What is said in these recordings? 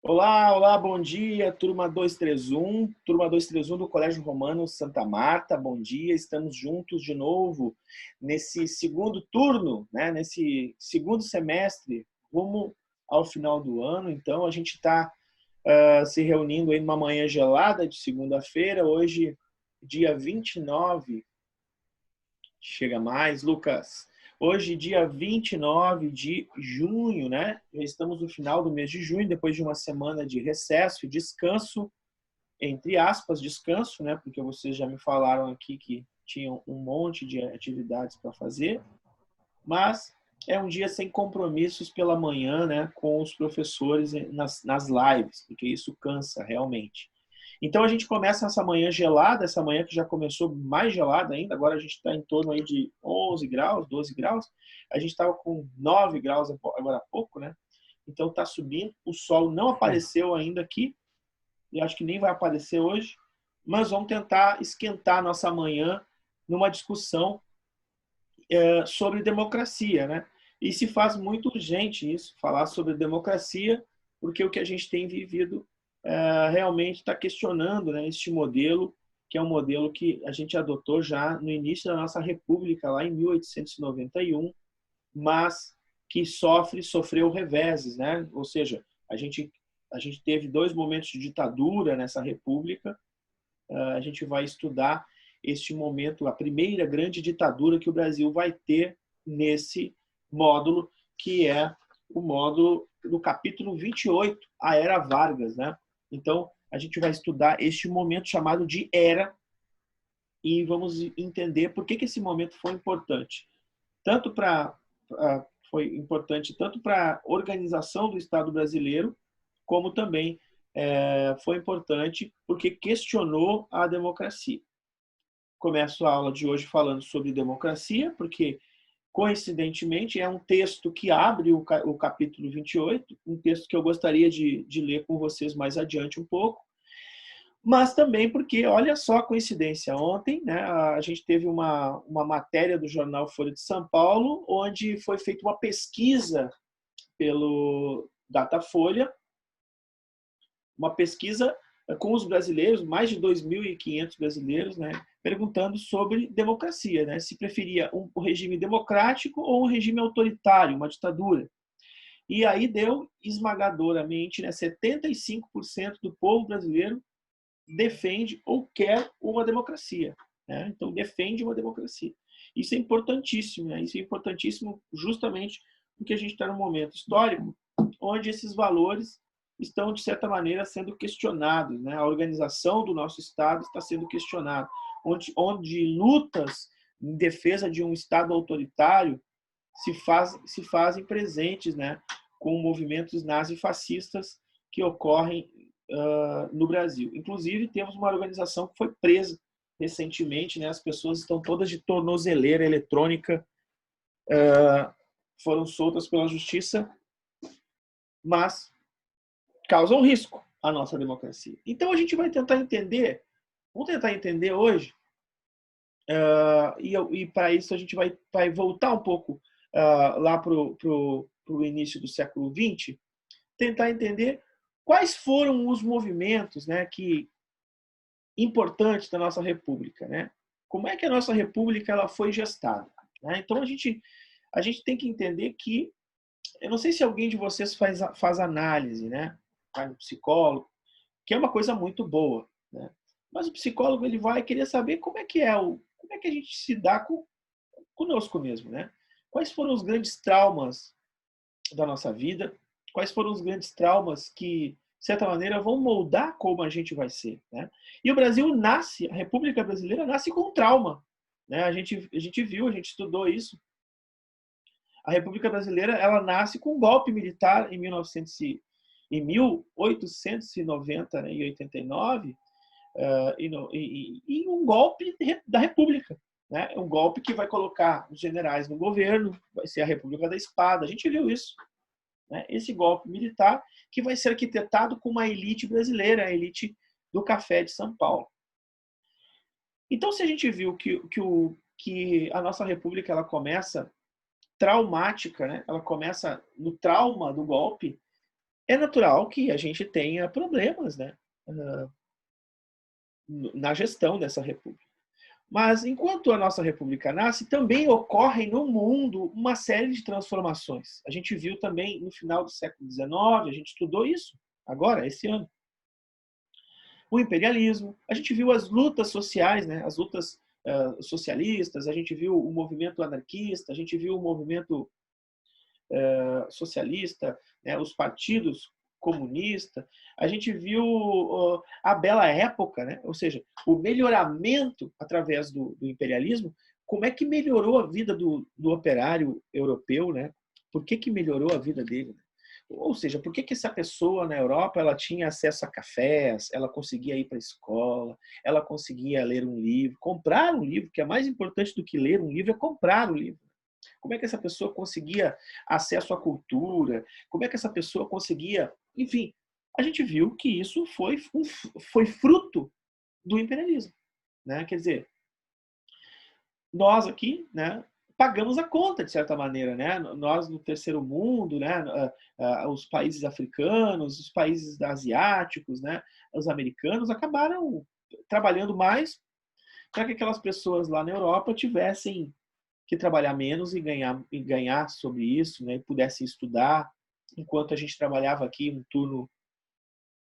Olá, olá, bom dia, turma 231 do Colégio Romano Santa Marta, bom dia, estamos juntos de novo nesse segundo turno, né, nesse segundo semestre, rumo ao final do ano. Então a gente está se reunindo aí numa manhã gelada de segunda-feira, hoje dia 29. Chega mais, Lucas. Hoje, dia 29 de junho, né? Já estamos no final do mês de junho, depois de uma semana de recesso e descanso, entre aspas, descanso, né? Porque vocês já me falaram aqui que tinham um monte de atividades para fazer, mas é um dia sem compromissos pela manhã, né? Com os professores nas lives, porque isso cansa realmente. Então a gente começa essa manhã gelada, essa manhã que já começou mais gelada ainda, agora a gente está em torno aí de 11 graus, 12 graus, a gente estava com 9 graus agora há pouco, né? Então está subindo, o sol não apareceu ainda aqui, e acho que nem vai aparecer hoje, mas vamos tentar esquentar a nossa manhã numa discussão sobre democracia, né? E se faz muito urgente isso, falar sobre democracia, porque o que a gente tem vivido realmente está questionando, né, este modelo, que é um modelo que a gente adotou já no início da nossa república, lá em 1891, mas que sofreu reveses, né? Ou seja, a gente teve dois momentos de ditadura nessa república. A gente vai estudar este momento, a primeira grande ditadura que o Brasil vai ter nesse módulo, que é o módulo do capítulo 28, a Era Vargas, né? Então, a gente vai estudar este momento chamado de Era e vamos entender por que esse momento foi importante. Tanto para foi importante tanto para a organização do Estado brasileiro, como também foi importante porque questionou a democracia. Começo a aula de hoje falando sobre democracia, porque, coincidentemente, é um texto que abre o capítulo 28, um texto que eu gostaria de ler com vocês mais adiante um pouco, mas também porque, olha só a coincidência, ontem, né, a gente teve uma matéria do jornal Folha de São Paulo, onde foi feita uma pesquisa pelo Datafolha, uma pesquisa com os brasileiros, mais de 2.500 brasileiros, né, perguntando sobre democracia, né, se preferia um regime democrático ou um regime autoritário, uma ditadura. E aí deu esmagadoramente, né, 75% do povo brasileiro defende ou quer uma democracia. Né? Então, defende uma democracia. Isso é importantíssimo. Né? Isso é importantíssimo justamente porque a gente está num momento histórico onde esses valores estão, de certa maneira, sendo questionados. Né? A organização do nosso Estado está sendo questionada. Onde lutas em defesa de um Estado autoritário se fazem presentes, né? Com movimentos nazifascistas que ocorrem no Brasil. Inclusive, temos uma organização que foi presa recentemente, né? As pessoas estão todas de tornozeleira eletrônica, foram soltas pela justiça, mas causam risco à nossa democracia. Então, a gente vai tentar entender, vamos tentar entender hoje, e para isso a gente vai voltar um pouco lá para o início do século XX, tentar entender quais foram os movimentos, né, que importantes da nossa república, né? Como é que a nossa república ela foi gestada? Né? Então a gente tem que entender que eu não sei se alguém de vocês faz análise, né? Vai no psicólogo, que é uma coisa muito boa, né? Mas o psicólogo ele vai querer saber como é que como é que a gente se dá conosco mesmo, né? Quais foram os grandes traumas da nossa vida? Quais foram os grandes traumas que, de certa maneira, vão moldar como a gente vai ser, né? E o Brasil nasce, a República Brasileira nasce com um trauma, né? A gente viu, a gente estudou isso. A República Brasileira ela nasce com um golpe militar em 1890 né, e 89 e um golpe da República. Né? Um golpe que vai colocar os generais no governo, vai ser a República da Espada. A gente viu isso. Né? Esse golpe militar que vai ser arquitetado com uma elite brasileira, a elite do café de São Paulo. Então, se a gente viu que a nossa República ela começa traumática, né? Ela começa no trauma do golpe, é natural que a gente tenha problemas, né, na gestão dessa república. Mas, enquanto a nossa república nasce, também ocorrem no mundo uma série de transformações. A gente viu também no final do século XIX, a gente estudou isso agora, esse ano. O imperialismo, a gente viu as lutas sociais, né, as lutas socialistas, a gente viu o movimento anarquista, a gente viu o movimento socialista, né, os partidos comunistas, a gente viu a bela época, né, ou seja, o melhoramento através do imperialismo, como é que melhorou a vida do operário europeu, né? Por que melhorou a vida dele? Ou seja, por que essa pessoa na Europa ela tinha acesso a cafés, ela conseguia ir para a escola, ela conseguia ler um livro, comprar um livro, que é mais importante do que ler um livro é comprar o livro. Como é que essa pessoa conseguia acesso à cultura? Como é que essa pessoa conseguia... Enfim, a gente viu que isso foi fruto do imperialismo, né? Quer dizer, nós aqui, né, pagamos a conta, de certa maneira, né? Nós no terceiro mundo, né, os países africanos, os países asiáticos, né, os americanos acabaram trabalhando mais para que aquelas pessoas lá na Europa tivessem que trabalhar menos e ganhar sobre isso, né, e pudessem estudar, enquanto a gente trabalhava aqui um turno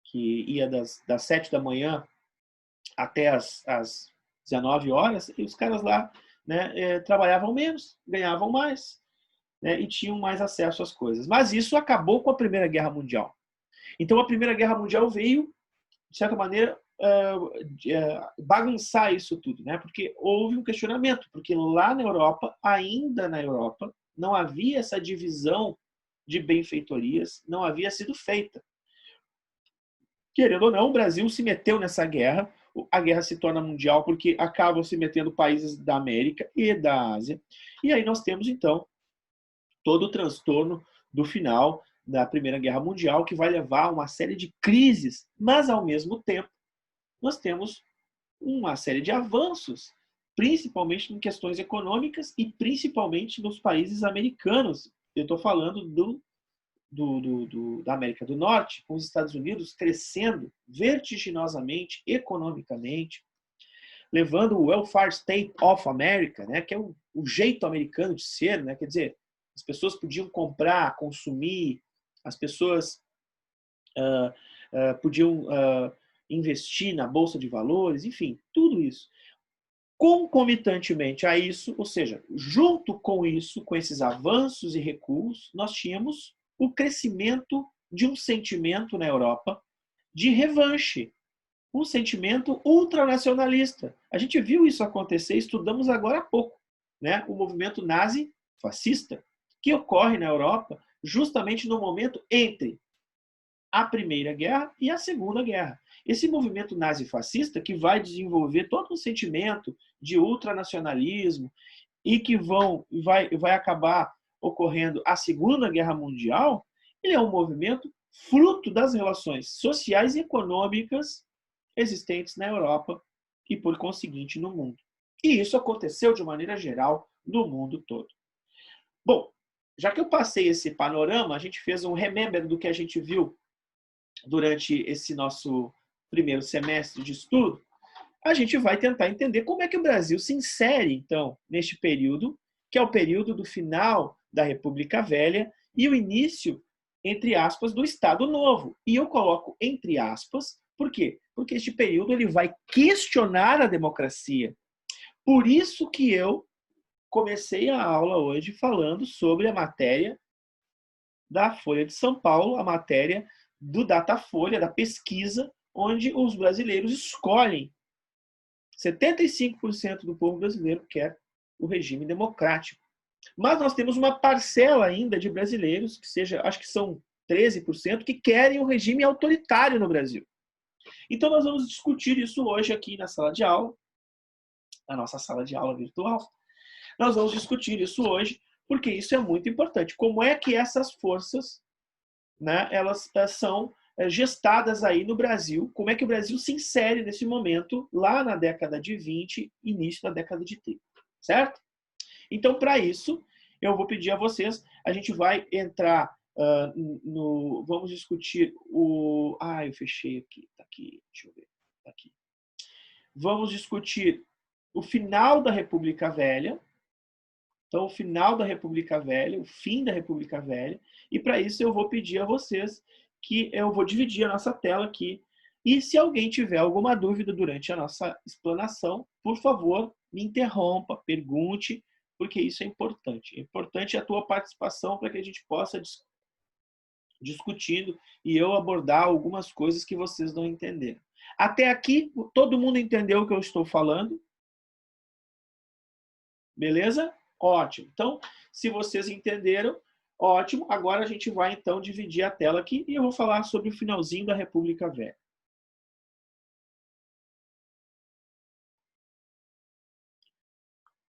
que ia das 7 da manhã até as 19 horas, e os caras lá, né, trabalhavam menos, ganhavam mais, né, e tinham mais acesso às coisas. Mas isso acabou com a Primeira Guerra Mundial. Então a Primeira Guerra Mundial veio, de certa maneira, bagunçar isso tudo, né? Porque houve um questionamento, porque lá na Europa, ainda na Europa, não havia essa divisão de benfeitorias, não havia sido feita. Querendo ou não, o Brasil se meteu nessa guerra, a guerra se torna mundial porque acabam se metendo países da América e da Ásia, e aí nós temos, então, todo o transtorno do final da Primeira Guerra Mundial, que vai levar a uma série de crises, mas, ao mesmo tempo, nós temos uma série de avanços, principalmente em questões econômicas e principalmente nos países americanos. Eu estou falando da América do Norte, com os Estados Unidos crescendo vertiginosamente, economicamente, levando o welfare state of America, né, que é o jeito americano de ser, né, quer dizer, as pessoas podiam comprar, consumir, as pessoas podiam investir na bolsa de valores, enfim, tudo isso. Concomitantemente a isso, ou seja, junto com isso, com esses avanços e recuos, nós tínhamos o crescimento de um sentimento na Europa de revanche, um sentimento ultranacionalista. A gente viu isso acontecer, estudamos agora há pouco, né? O movimento nazi-fascista, que ocorre na Europa justamente no momento entre a Primeira Guerra e a Segunda Guerra. Esse movimento nazi-fascista, que vai desenvolver todo um sentimento de ultranacionalismo e que vai acabar ocorrendo a Segunda Guerra Mundial, ele é um movimento fruto das relações sociais e econômicas existentes na Europa e, por conseguinte, no mundo. E isso aconteceu de maneira geral no mundo todo. Bom, já que eu passei esse panorama, a gente fez um remember do que a gente viu durante esse nosso primeiro semestre de estudo, a gente vai tentar entender como é que o Brasil se insere, então, neste período, que é o período do final da República Velha e o início, entre aspas, do Estado Novo. E eu coloco entre aspas, por quê? Porque este período ele vai questionar a democracia. Por isso que eu comecei a aula hoje falando sobre a matéria da Folha de São Paulo, a matéria do Datafolha, da pesquisa, onde os brasileiros escolhem. 75% do povo brasileiro quer o regime democrático. Mas nós temos uma parcela ainda de brasileiros, que seja, acho que são 13%, que querem um regime autoritário no Brasil. Então nós vamos discutir isso hoje aqui na sala de aula, na nossa sala de aula virtual. Nós vamos discutir isso hoje, porque isso é muito importante. Como é que essas forças, né, elas são gestadas aí no Brasil, como é que o Brasil se insere nesse momento, lá na década de 20, início da década de 30, certo? Então, para isso, eu vou pedir a vocês, a gente vai entrar Vamos discutir o... Ah, eu fechei aqui. Tá aqui, deixa eu ver. Tá aqui. Vamos discutir o final da República Velha. Então, o final da República Velha, o fim da República Velha. E para isso eu vou pedir a vocês que eu vou dividir a nossa tela aqui. E se alguém tiver alguma dúvida durante a nossa explanação, por favor, me interrompa, pergunte, porque isso é importante. É importante a tua participação para que a gente possa discutindo e eu abordar algumas coisas que vocês não entenderam. Até aqui, todo mundo entendeu o que eu estou falando? Beleza? Ótimo. Então, se vocês entenderam, ótimo. Agora a gente vai, então, dividir a tela aqui e eu vou falar sobre o finalzinho da República Velha.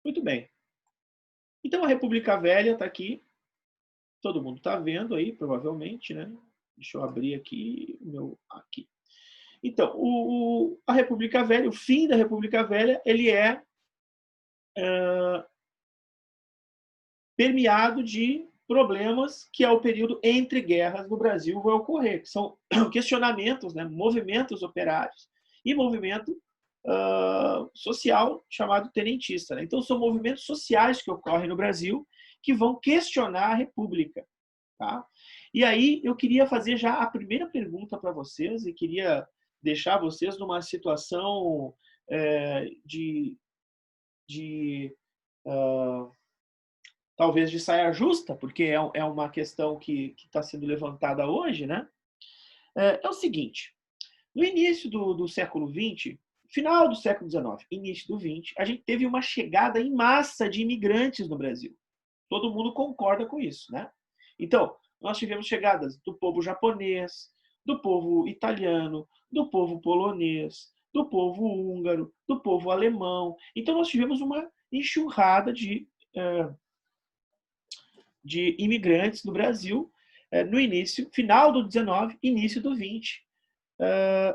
Muito bem. Então, a República Velha está aqui. Todo mundo está vendo aí, provavelmente, né? Deixa eu abrir aqui o meu... Aqui. Então, a República Velha, o fim da República Velha, ele é permeado de problemas que é o período entre guerras no Brasil vai ocorrer, que são questionamentos, né, movimentos operários e movimento social chamado tenentista. Né? Então, são movimentos sociais que ocorrem no Brasil que vão questionar a República. Tá? E aí, eu queria fazer já a primeira pergunta para vocês e queria deixar vocês numa situação talvez de saia justa, porque é uma questão que está sendo levantada hoje, né? É o seguinte, no início do século XX, final do século XIX, início do XX, a gente teve uma chegada em massa de imigrantes no Brasil. Todo mundo concorda com isso, né? Então, nós tivemos chegadas do povo japonês, do povo italiano, do povo polonês, do povo húngaro, do povo alemão. Então, nós tivemos uma enxurrada de imigrantes no Brasil no início, final do 19, início do 20,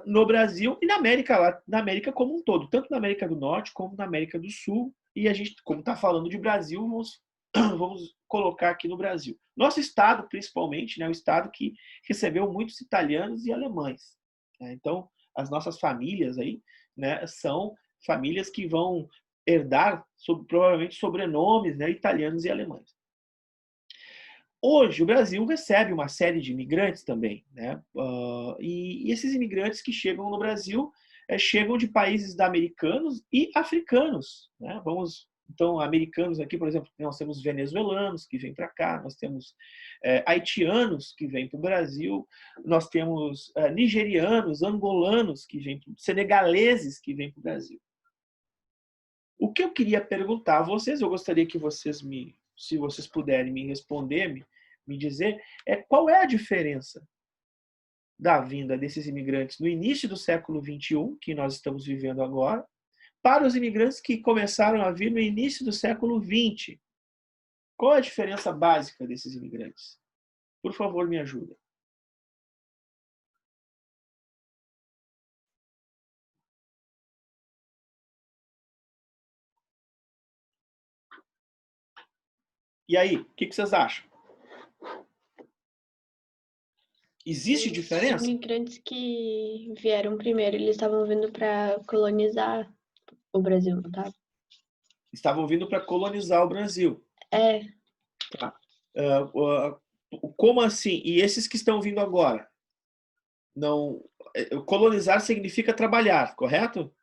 no Brasil e na América como um todo, tanto na América do Norte como na América do Sul. E a gente, como está falando de Brasil, vamos colocar aqui no Brasil. Nosso estado, principalmente, né, o estado que recebeu muitos italianos e alemães. Né? Então, as nossas famílias aí, né, são famílias que vão herdar provavelmente sobrenomes, né, italianos e alemães. Hoje, o Brasil recebe uma série de imigrantes também, né? E esses imigrantes que chegam no Brasil chegam de países americanos e africanos. Né? Então, americanos aqui, por exemplo, nós temos venezuelanos que vêm para cá, nós temos haitianos que vêm para o Brasil, nós temos nigerianos, angolanos que vêm, senegaleses que vêm para o Brasil. O que eu queria perguntar a vocês, eu gostaria que vocês se vocês puderem me responder, me dizer, qual é a diferença da vinda desses imigrantes no início do século XXI, que nós estamos vivendo agora, para os imigrantes que começaram a vir no início do século XX. Qual é a diferença básica desses imigrantes? Por favor, me ajuda. E aí, o que vocês acham? Existe diferença? Os imigrantes que vieram primeiro, eles estavam vindo para colonizar o Brasil, não tá? Estavam vindo para colonizar o Brasil. Tá. Como assim? E esses que estão vindo agora? Não, colonizar significa trabalhar, correto?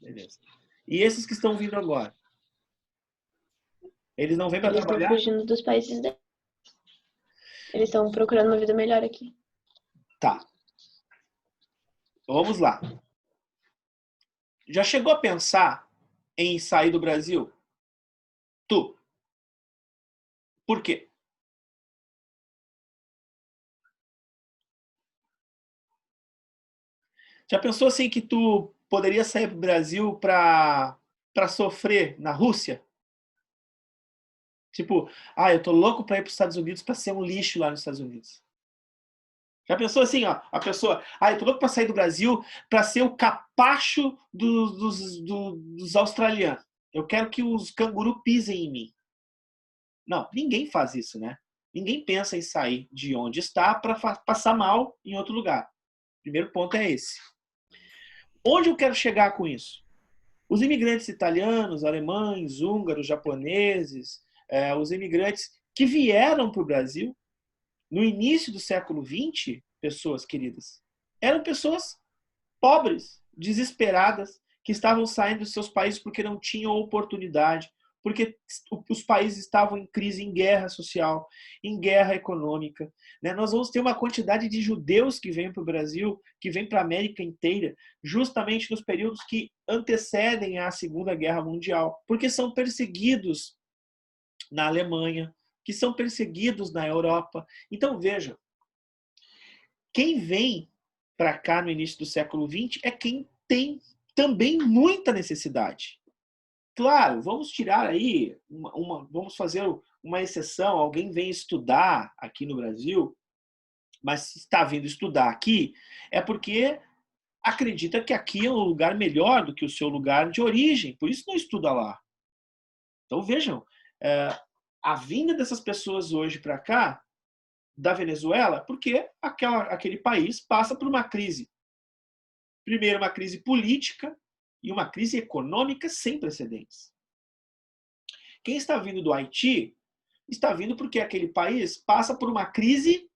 Beleza. E esses que estão vindo agora? Eles não vêm para trabalhar? Eles estão fugindo dos países deles. Eles estão procurando uma vida melhor aqui. Tá. Vamos lá. Já chegou a pensar em sair do Brasil? Tu. Por quê? Já pensou assim que tu poderia sair do Brasil para sofrer na Rússia? Tipo, eu tô louco para ir para os Estados Unidos para ser um lixo lá nos Estados Unidos. Já pensou assim, ó, a pessoa, eu tô louco para sair do Brasil para ser o capacho dos australianos. Eu quero que os cangurus pisem em mim. Não, ninguém faz isso, né? Ninguém pensa em sair de onde está para passar mal em outro lugar. Primeiro ponto é esse. Onde eu quero chegar com isso? Os imigrantes italianos, alemães, húngaros, japoneses, os imigrantes que vieram para o Brasil no início do século XX, pessoas queridas, eram pessoas pobres, desesperadas, que estavam saindo dos seus países porque não tinham oportunidade, porque os países estavam em crise, em guerra social, em guerra econômica. Nós vamos ter uma quantidade de judeus que vêm para o Brasil, que vêm para a América inteira, justamente nos períodos que antecedem à Segunda Guerra Mundial, porque são perseguidos na Alemanha, que são perseguidos na Europa. Então, veja, quem vem para cá no início do século XX é quem tem também muita necessidade. Claro, vamos tirar aí, vamos fazer uma exceção, alguém vem estudar aqui no Brasil, mas se está vindo estudar aqui, é porque acredita que aqui é um lugar melhor do que o seu lugar de origem, por isso não estuda lá. Então vejam, a vinda dessas pessoas hoje para cá, da Venezuela, porque aquele país passa por uma crise. Primeiro, uma crise política e uma crise econômica sem precedentes. Quem está vindo do Haiti está vindo porque aquele país passa por uma crise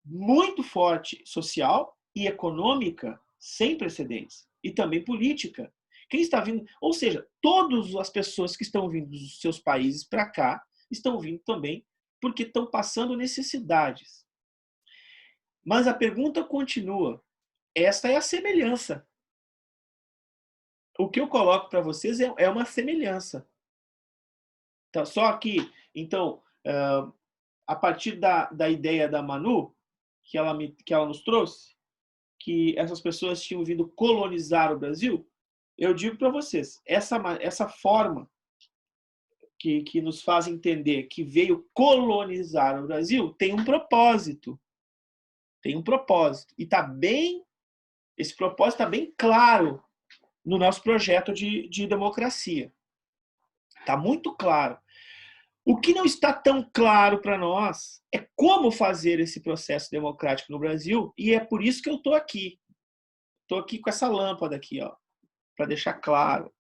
muito forte social e econômica sem precedentes. E também política. Quem está vindo, ou seja, todas as pessoas que estão vindo dos seus países para cá estão vindo também porque estão passando necessidades. Mas a pergunta continua. Esta é a semelhança. O que eu coloco para vocês é uma semelhança. Então, só que, então, a partir da ideia da Manu, que ela nos trouxe, que essas pessoas tinham vindo colonizar o Brasil, eu digo para vocês, essa forma que nos faz entender que veio colonizar o Brasil tem um propósito. Tem um propósito. E esse propósito está bem claro no nosso projeto de democracia. Está muito claro. O que não está tão claro para nós é como fazer esse processo democrático no Brasil, e é por isso que eu estou aqui. Estou aqui com essa lâmpada aqui, ó, para deixar claro,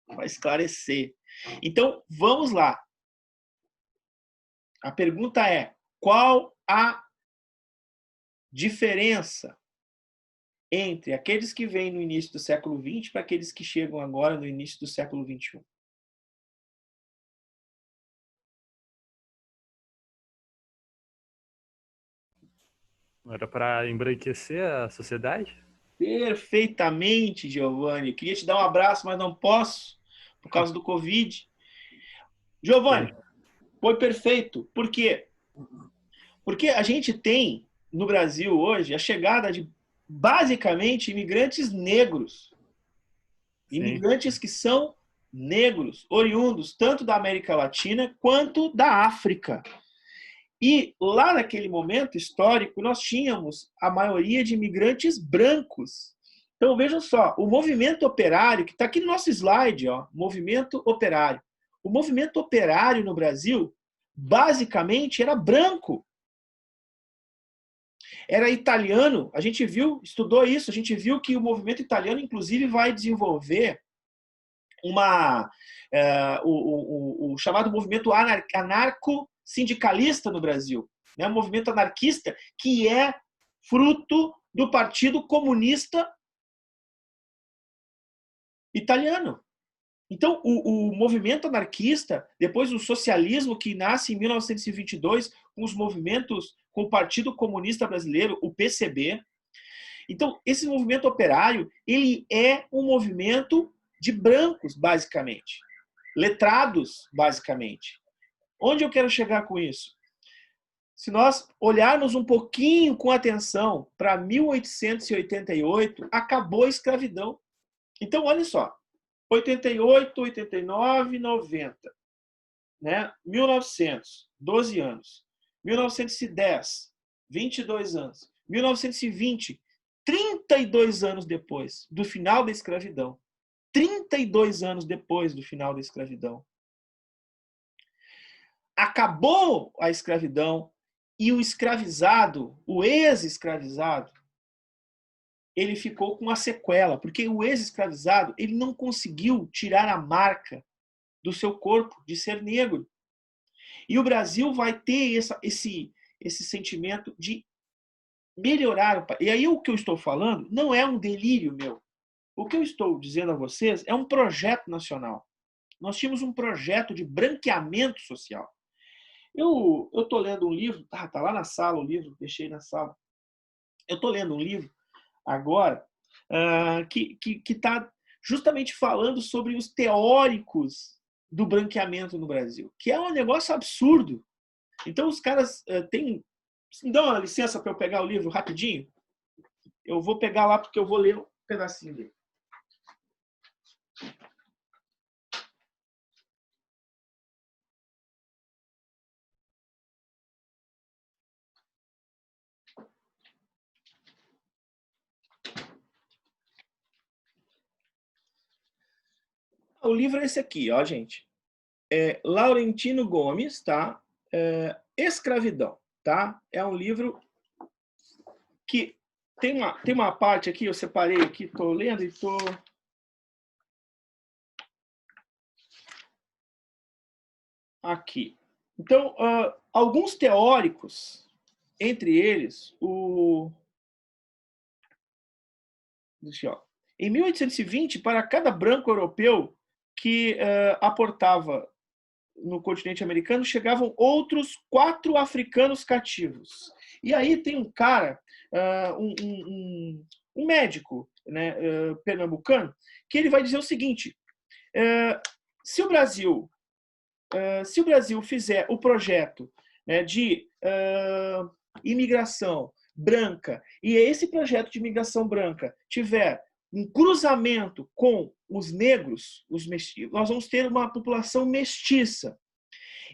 para esclarecer. Então, vamos lá. A pergunta é: qual a diferença entre aqueles que vêm no início do século XX para aqueles que chegam agora no início do século XXI? Era para embranquecer a sociedade? Perfeitamente, Giovanni. Queria te dar um abraço, mas não posso, por causa do Covid. Giovanni, foi perfeito. Por quê? Porque a gente tem, no Brasil hoje, a chegada de, basicamente, imigrantes negros. Sim. Imigrantes que são negros, oriundos tanto da América Latina quanto da África. E lá naquele momento histórico, nós tínhamos a maioria de imigrantes brancos. Então, vejam só, o movimento operário, que está aqui no nosso slide, ó, movimento operário. O movimento operário no Brasil, basicamente, era branco. Era italiano. A gente viu, estudou isso, a gente viu que o movimento italiano, inclusive, vai desenvolver o chamado movimento anarco-sindicalista no Brasil. Um movimento anarquista que é fruto do Partido Comunista Italiano. Então, o movimento anarquista, depois o socialismo que nasce em 1922, com os movimentos, com o Partido Comunista Brasileiro, o PCB. Então, esse movimento operário, ele é um movimento de brancos, basicamente. Letrados, basicamente. Onde eu quero chegar com isso? Se nós olharmos um pouquinho com atenção para 1888, acabou a escravidão. Então, olha só. 88, 89, 90. Né? 1900, 12 anos. 1910, 22 anos. 1920, 32 anos depois do final da escravidão. 32 anos depois do final da escravidão. acabou a escravidão e o escravizado, o ex-escravizado, ele ficou com uma sequela, porque o ex-escravizado ele não conseguiu tirar a marca do seu corpo de ser negro. E o Brasil vai ter esse sentimento de melhorar o país. E aí o que eu estou falando não é um delírio meu. O que eu estou dizendo a vocês é um projeto nacional. Nós tínhamos um projeto de branqueamento social. Eu estou lendo um livro, tá lá na sala o livro, deixei na sala. Eu estou lendo um livro agora que está justamente falando sobre os teóricos do branqueamento no Brasil, que é um negócio absurdo. Então os caras têm... Me dá uma licença para eu pegar o livro rapidinho? Eu vou pegar lá porque eu vou ler um pedacinho dele. O livro é esse aqui, ó, gente. Laurentino Gomes, tá? Escravidão, tá? É um livro que tem uma parte aqui, eu separei aqui, estou lendo e estou... Aqui. Então, alguns teóricos, entre eles, em 1820, para cada branco europeu que aportava no continente americano, chegavam outros 4 africanos cativos. E aí tem um cara, um médico, né, pernambucano, que ele vai dizer o seguinte: se o Brasil fizer o projeto, né, de imigração branca, e esse projeto de imigração branca tiver um cruzamento com os negros, nós vamos ter uma população mestiça.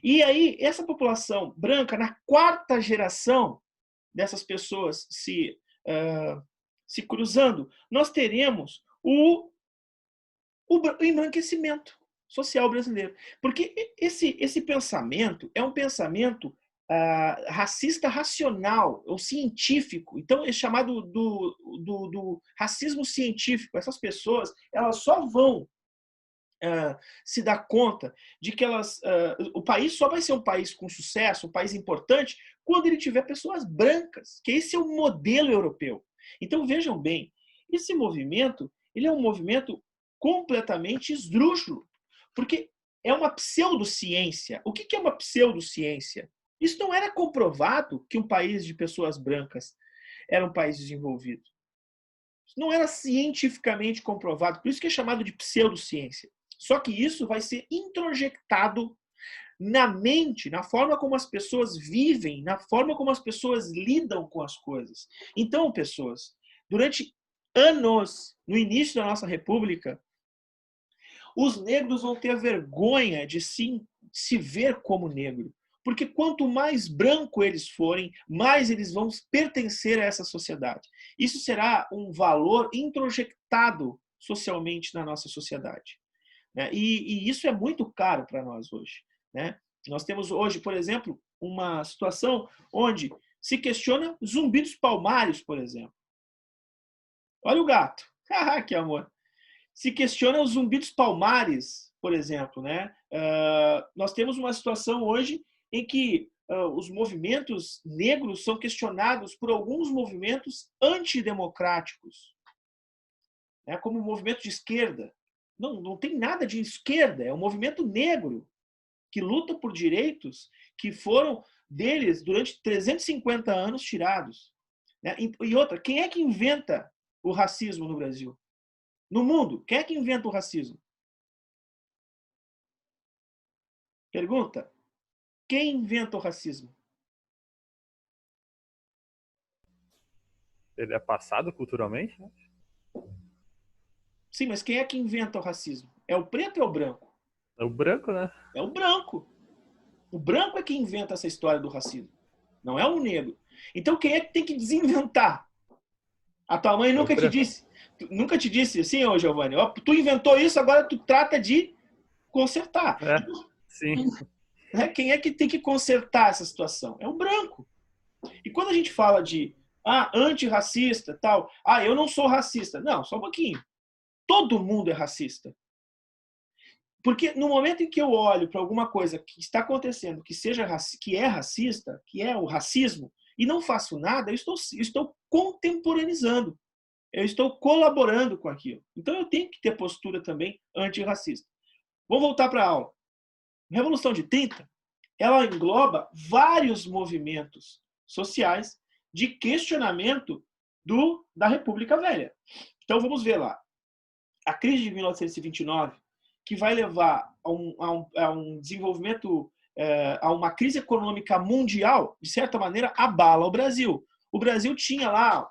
E aí, essa população branca, na 4ª geração dessas pessoas se cruzando, nós teremos o embranquecimento social brasileiro. Porque esse pensamento é um pensamento racista racional, ou científico. Então, é chamado do racismo científico. Essas pessoas, elas só vão se dar conta de que o país só vai ser um país com sucesso, um país importante, quando ele tiver pessoas brancas, que esse é o modelo europeu. Então, vejam bem, esse movimento, ele é um movimento completamente esdrúxulo, porque é uma pseudociência. O que é uma pseudociência? Isso não era comprovado que um país de pessoas brancas era um país desenvolvido. Isso não era cientificamente comprovado, por isso que é chamado de pseudociência. Só que isso vai ser introjectado na mente, na forma como as pessoas vivem, na forma como as pessoas lidam com as coisas. Então, pessoas, durante anos, no início da nossa república, os negros vão ter vergonha de se ver como negro. Porque quanto mais branco eles forem, mais eles vão pertencer a essa sociedade. Isso será um valor introjectado socialmente na nossa sociedade. E isso é muito caro para nós hoje. Nós temos hoje, por exemplo, uma situação onde se questiona Zumbi dos Palmares, por exemplo. Olha o gato. Que amor. Se questiona o Zumbi dos Palmares, por exemplo. Nós temos uma situação hoje em que os movimentos negros são questionados por alguns movimentos antidemocráticos, como o movimento de esquerda. Não tem nada de esquerda, é um movimento negro que luta por direitos que foram deles durante 350 anos tirados. E outra, quem é que inventa o racismo no Brasil? No mundo, quem é que inventa o racismo? Pergunta. Quem inventa o racismo? Ele é passado culturalmente, né? Sim, mas quem é que inventa o racismo? É o preto ou é o branco? É o branco, né? É o branco. O branco é que inventa essa história do racismo. Não é o negro. Então quem é que tem que desinventar? A tua mãe nunca te disse? Nunca te disse assim, ô Giovanni? Tu inventou isso, agora tu trata de consertar. Sim. né? Quem é que tem que consertar essa situação? É o branco. E quando a gente fala de antirracista, tal, eu não sou racista. Não, só um pouquinho. Todo mundo é racista. Porque no momento em que eu olho para alguma coisa que está acontecendo, que é racista, que é o racismo, e não faço nada, eu estou contemporaneizando. Eu estou colaborando com aquilo. Então eu tenho que ter postura também antirracista. Vamos voltar para a aula. A Revolução de 30, ela engloba vários movimentos sociais de questionamento da República Velha. Então vamos ver lá. A crise de 1929, que vai levar a um desenvolvimento, a uma crise econômica mundial, de certa maneira, abala o Brasil. O Brasil tinha lá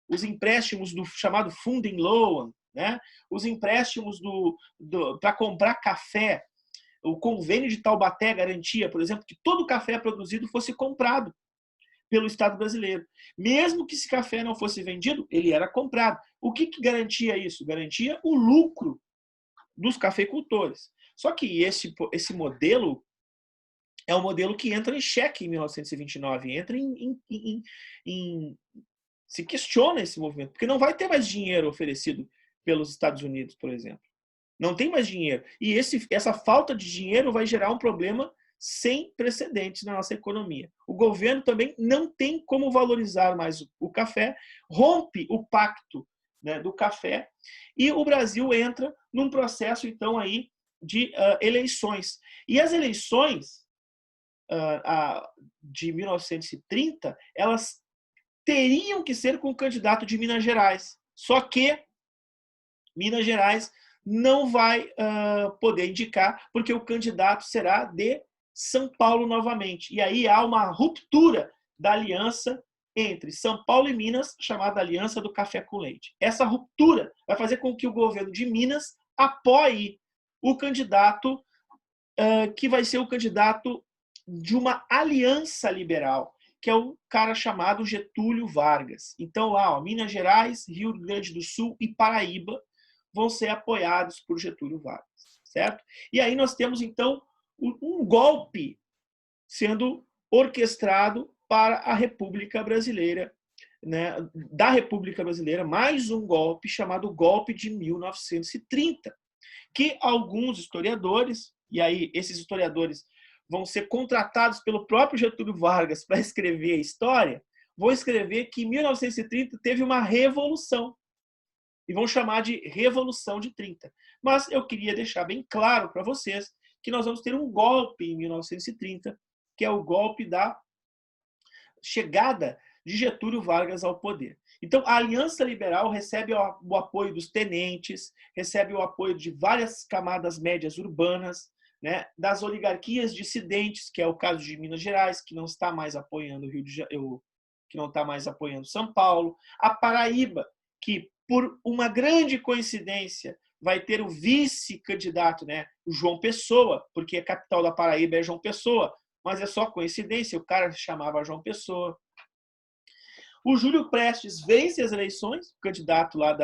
os empréstimos do chamado Funding Loan, né? Os empréstimos para comprar café. O convênio de Taubaté garantia, por exemplo, que todo o café produzido fosse comprado pelo Estado brasileiro. Mesmo que esse café não fosse vendido, ele era comprado. O que garantia isso? Garantia o lucro dos cafeicultores. Só que esse modelo é um modelo que entra em xeque em 1929, se questiona esse movimento, porque não vai ter mais dinheiro oferecido pelos Estados Unidos, por exemplo. Não tem mais dinheiro. E essa falta de dinheiro vai gerar um problema sem precedentes na nossa economia. O governo também não tem como valorizar mais o café, rompe o pacto, né, do café, e o Brasil entra num processo, então, aí de eleições. E as eleições de 1930, elas teriam que ser com o candidato de Minas Gerais. Só que Minas Gerais não vai poder indicar, porque o candidato será de São Paulo novamente. E aí há uma ruptura da aliança entre São Paulo e Minas, chamada Aliança do Café com Leite. Essa ruptura vai fazer com que o governo de Minas apoie o candidato que vai ser o candidato de uma aliança liberal, que é o cara chamado Getúlio Vargas. Então, lá, Minas Gerais, Rio Grande do Sul e Paraíba vão ser apoiados por Getúlio Vargas, certo? E aí nós temos, então, um golpe sendo orquestrado para a República Brasileira, né? Da República Brasileira, mais um golpe chamado Golpe de 1930, que alguns historiadores, e aí esses historiadores vão ser contratados pelo próprio Getúlio Vargas para escrever a história, vão escrever que em 1930 teve uma revolução. E vão chamar de Revolução de 30. Mas eu queria deixar bem claro para vocês que nós vamos ter um golpe em 1930, que é o golpe da chegada de Getúlio Vargas ao poder. Então, a Aliança Liberal recebe o apoio dos tenentes, recebe o apoio de várias camadas médias urbanas, né, das oligarquias dissidentes, que é o caso de Minas Gerais, que não está mais apoiando que não está mais apoiando São Paulo, a Paraíba, que por uma grande coincidência vai ter o vice-candidato, né, o João Pessoa, porque a capital da Paraíba é João Pessoa, mas é só coincidência, o cara se chamava João Pessoa. O Júlio Prestes vence as eleições, o candidato lá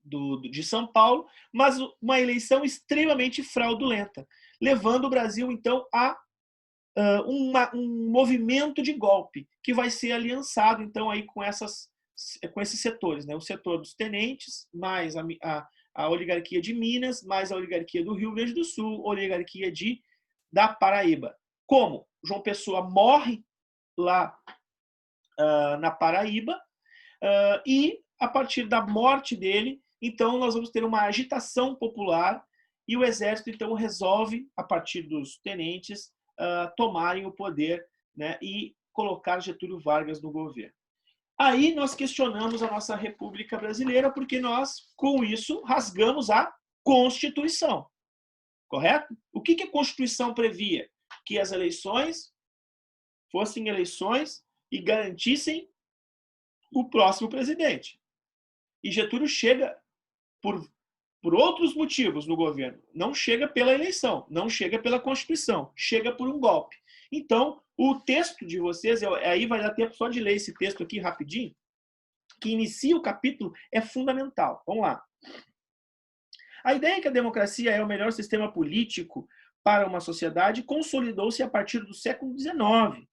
de São Paulo, mas uma eleição extremamente fraudulenta, levando o Brasil, então, a um movimento de golpe, que vai ser aliançado, então, aí com esses setores, né? O setor dos tenentes, mais a oligarquia de Minas, mais a oligarquia do Rio Grande do Sul, oligarquia da Paraíba. Como? João Pessoa morre lá na Paraíba, e a partir da morte dele, então nós vamos ter uma agitação popular e o exército então resolve, a partir dos tenentes, tomarem o poder, né, e colocar Getúlio Vargas no governo. Aí nós questionamos a nossa República Brasileira porque nós, com isso, rasgamos a Constituição. Correto? O que a Constituição previa? Que as eleições fossem eleições e garantissem o próximo presidente. E Getúlio chega por outros motivos no governo. Não chega pela eleição, não chega pela Constituição, chega por um golpe. Então, o texto de vocês, aí vai dar tempo só de ler esse texto aqui rapidinho, que inicia o capítulo, é fundamental. Vamos lá. A ideia é que a democracia é o melhor sistema político para uma sociedade consolidou-se a partir do século XIX,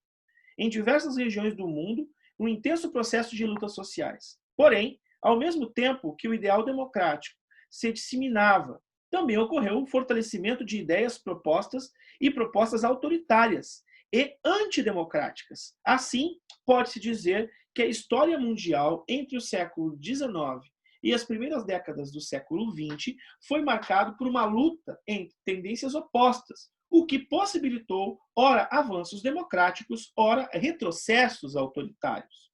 em diversas regiões do mundo, um intenso processo de lutas sociais. Porém, ao mesmo tempo que o ideal democrático se disseminava, também ocorreu um fortalecimento de ideias propostas e propostas autoritárias e antidemocráticas. Assim, pode-se dizer que a história mundial entre o século XIX e as primeiras décadas do século XX foi marcado por uma luta entre tendências opostas, o que possibilitou, ora, avanços democráticos, ora, retrocessos autoritários.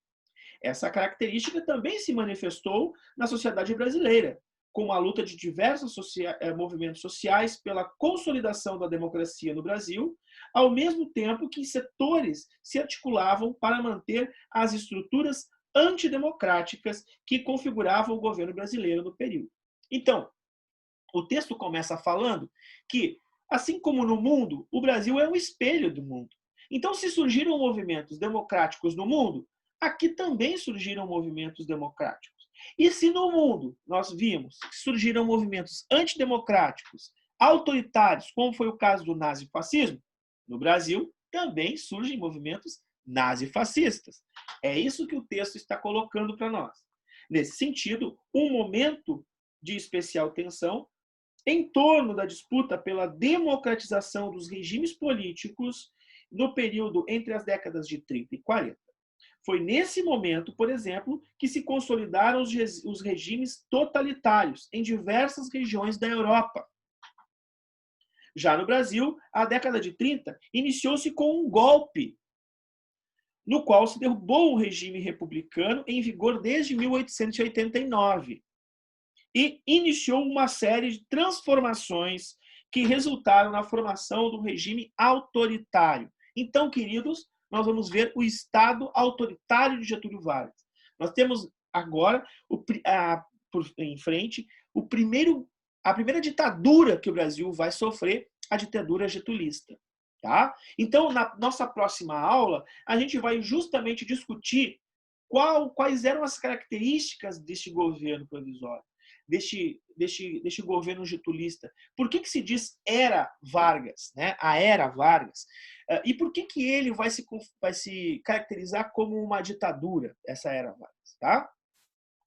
Essa característica também se manifestou na sociedade brasileira, com a luta de diversos movimentos sociais pela consolidação da democracia no Brasil, ao mesmo tempo que setores se articulavam para manter as estruturas antidemocráticas que configuravam o governo brasileiro no período. Então, o texto começa falando que, assim como no mundo, o Brasil é um espelho do mundo. Então, se surgiram movimentos democráticos no mundo, aqui também surgiram movimentos democráticos. E se no mundo nós vimos que surgiram movimentos antidemocráticos, autoritários, como foi o caso do nazifascismo, no Brasil também surgem movimentos nazifascistas. É isso que o texto está colocando para nós. Nesse sentido, um momento de especial tensão em torno da disputa pela democratização dos regimes políticos no período entre as décadas de 30 e 40. Foi nesse momento, por exemplo, que se consolidaram os regimes totalitários em diversas regiões da Europa. Já no Brasil, a década de 30 iniciou-se com um golpe, no qual se derrubou o regime republicano em vigor desde 1889 e iniciou uma série de transformações que resultaram na formação do regime autoritário. Então, queridos, nós vamos ver o Estado autoritário de Getúlio Vargas. Nós temos agora, em frente, a primeira ditadura que o Brasil vai sofrer, a ditadura getulista. Tá? Então, na nossa próxima aula, a gente vai justamente discutir quais eram as características deste governo provisório, deste governo getulista. Por que se diz era Vargas, né? A era Vargas? E por que ele vai se caracterizar como uma ditadura, essa era Vargas? Tá?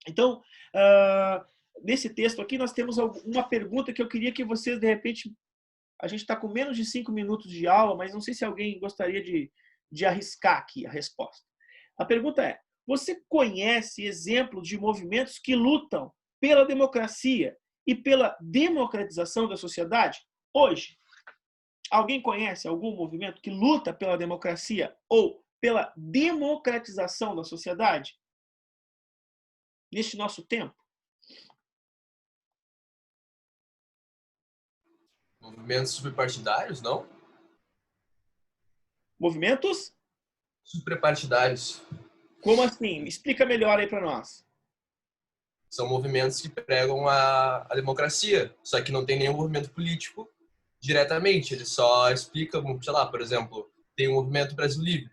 Então, nesse texto aqui, nós temos uma pergunta que eu queria que vocês, de repente, a gente está com menos de 5 minutos de aula, mas não sei se alguém gostaria de arriscar aqui a resposta. A pergunta é, você conhece exemplos de movimentos que lutam pela democracia e pela democratização da sociedade hoje? Alguém conhece algum movimento que luta pela democracia ou pela democratização da sociedade neste nosso tempo? Movimentos superpartidários, não? Movimentos? Suprapartidários. Como assim? Explica melhor aí para nós. São movimentos que pregam a democracia, só que não tem nenhum movimento político diretamente. Eles só explicam, sei lá, por exemplo, tem o movimento Brasil Livre.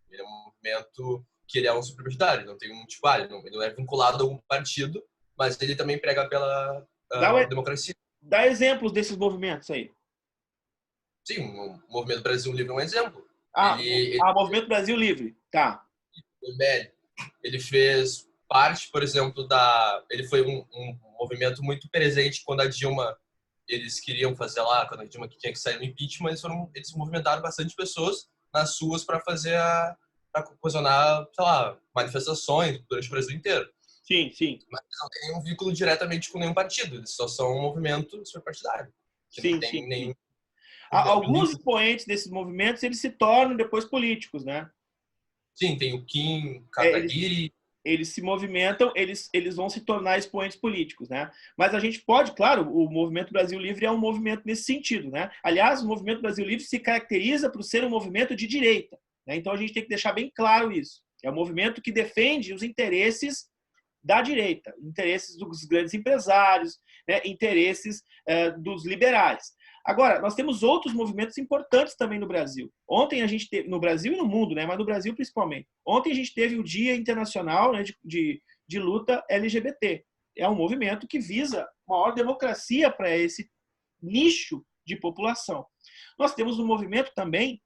Ele é um movimento que ele é um superpartidário, não tem um tipo, ele não é vinculado a algum partido, mas ele também prega pela democracia. Dá exemplos desses movimentos aí. Sim, o movimento Brasil Livre é um exemplo. Movimento Brasil Livre, tá. O MBL, ele fez parte, por exemplo, ele foi um movimento muito presente quando a Dilma, eles queriam fazer lá, quando a Dilma tinha que sair no impeachment, eles movimentaram bastante pessoas nas ruas para ocasionar, sei lá, manifestações durante o Brasil inteiro. Sim, sim. Mas não tem nenhum vínculo diretamente com nenhum partido, eles só são um movimento superpartidário. Sim, não tem sim. nenhum... Alguns expoentes desses movimentos, eles se tornam depois políticos, né? Sim, tem o Kim Kataguiri. Eles se movimentam, eles vão se tornar expoentes políticos, né? Mas a gente pode, claro, o Movimento Brasil Livre é um movimento nesse sentido, né? Aliás, o Movimento Brasil Livre se caracteriza por ser um movimento de direita, né? Então a gente tem que deixar bem claro isso. É um movimento que defende os interesses da direita, interesses dos grandes empresários, né? Interesses dos liberais. Agora, nós temos outros movimentos importantes também no Brasil. Ontem a gente teve, no Brasil e no mundo, né, mas no Brasil principalmente. Ontem a gente teve o Dia Internacional, né, de Luta LGBT. É um movimento que visa maior democracia para esse nicho de população. Nós temos um movimento também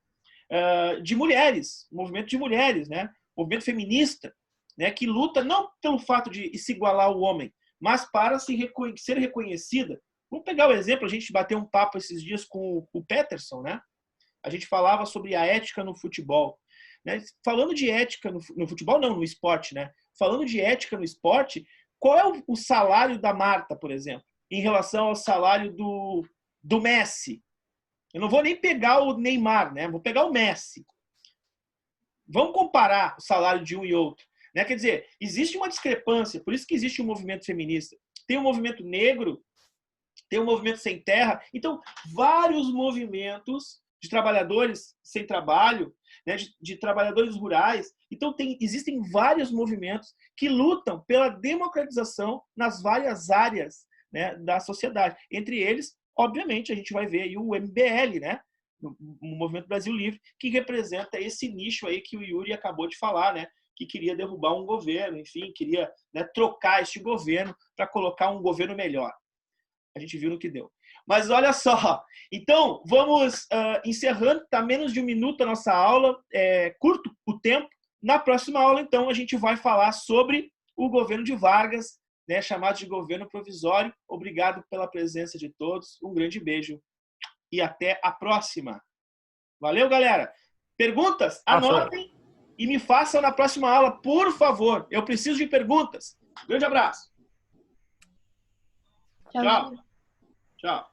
de mulheres, um movimento de mulheres, né? Um movimento feminista, né? Que luta não pelo fato de se igualar ao homem, mas para ser reconhecida. Vamos pegar o exemplo, a gente bateu um papo esses dias com o Peterson, né? A gente falava sobre a ética no futebol. Né? Falando de ética no futebol, não, no esporte, né? Falando de ética no esporte, qual é o salário da Marta, por exemplo, em relação ao salário do Messi? Eu não vou nem pegar o Neymar, né? Vou pegar o Messi. Vamos comparar o salário de um e outro. Né? Quer dizer, existe uma discrepância, por isso que existe um movimento feminista. Tem um movimento negro, tem um movimento sem terra. Então, vários movimentos de trabalhadores sem trabalho, né? de trabalhadores rurais. Então, existem vários movimentos que lutam pela democratização nas várias áreas, né, da sociedade. Entre eles, obviamente, a gente vai ver aí o MBL, né? O Movimento Brasil Livre, que representa esse nicho aí que o Yuri acabou de falar, né? Que queria derrubar um governo, enfim, queria, né, trocar este governo para colocar um governo melhor. A gente viu no que deu. Mas olha só, então vamos encerrando, está menos de um minuto a nossa aula, curto o tempo. Na próxima aula, então, a gente vai falar sobre o governo de Vargas, né, chamado de governo provisório. Obrigado pela presença de todos, um grande beijo e até a próxima. Valeu, galera! Perguntas? Anotem e me façam na próxima aula, por favor. Eu preciso de perguntas. Grande abraço. Tchau. Tchau.